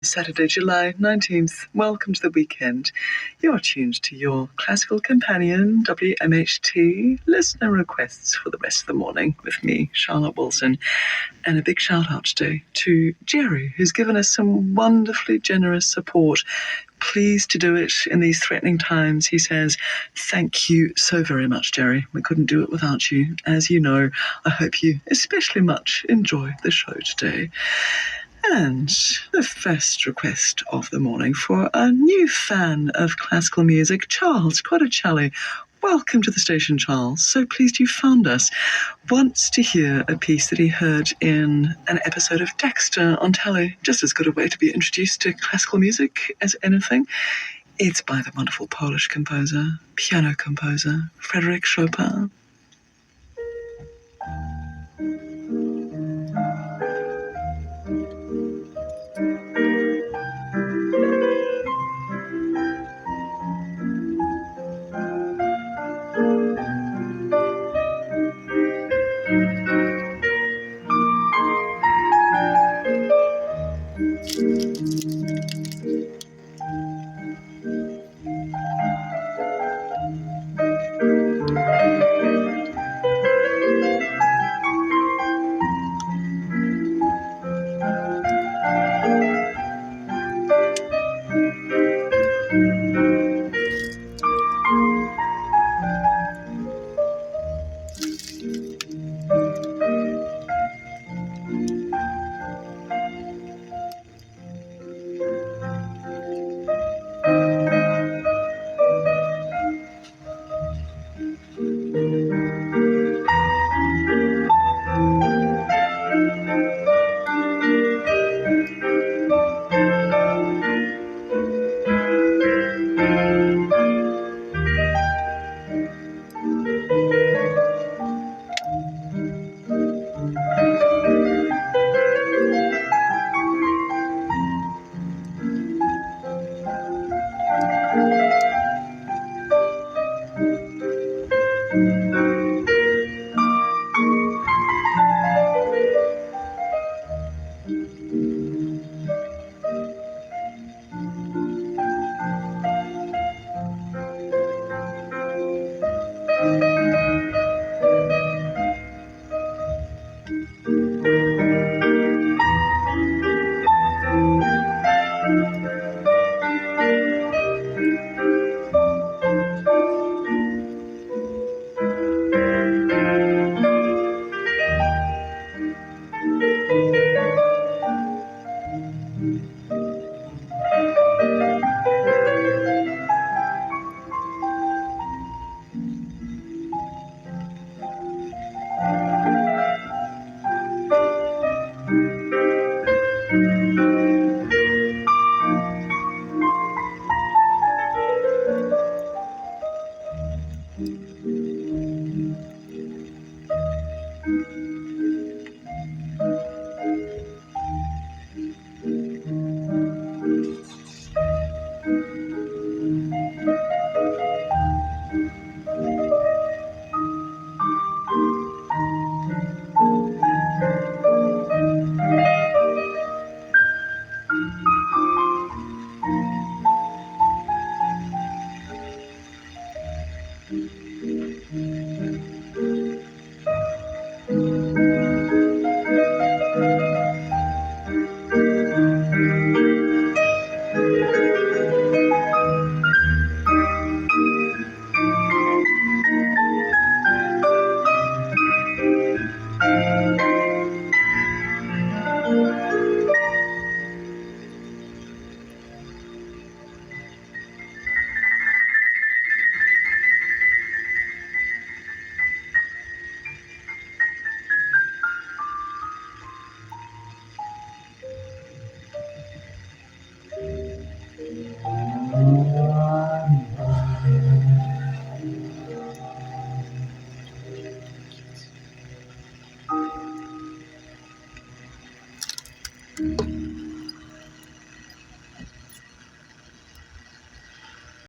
Saturday, July 19th. Welcome to the weekend. You're tuned to your classical companion, WMHT, listener requests for the rest of the morning with me, Charlotte Wilson. And a big shout out today to Jerry, who's given us some wonderfully generous support. Pleased to do it in these threatening times. He says, thank you so very much, Jerry. We couldn't do it without you. As you know, I hope you especially much enjoy the show today. And the first request of the morning for a new fan of classical music, Charles Quattucelli. Welcome to the station, Charles. So pleased you found us. Wants to hear a piece that he heard in an episode of Dexter on telly. Just as good a way to be introduced to classical music as anything. It's by the wonderful Polish composer, piano composer, Frédéric Chopin.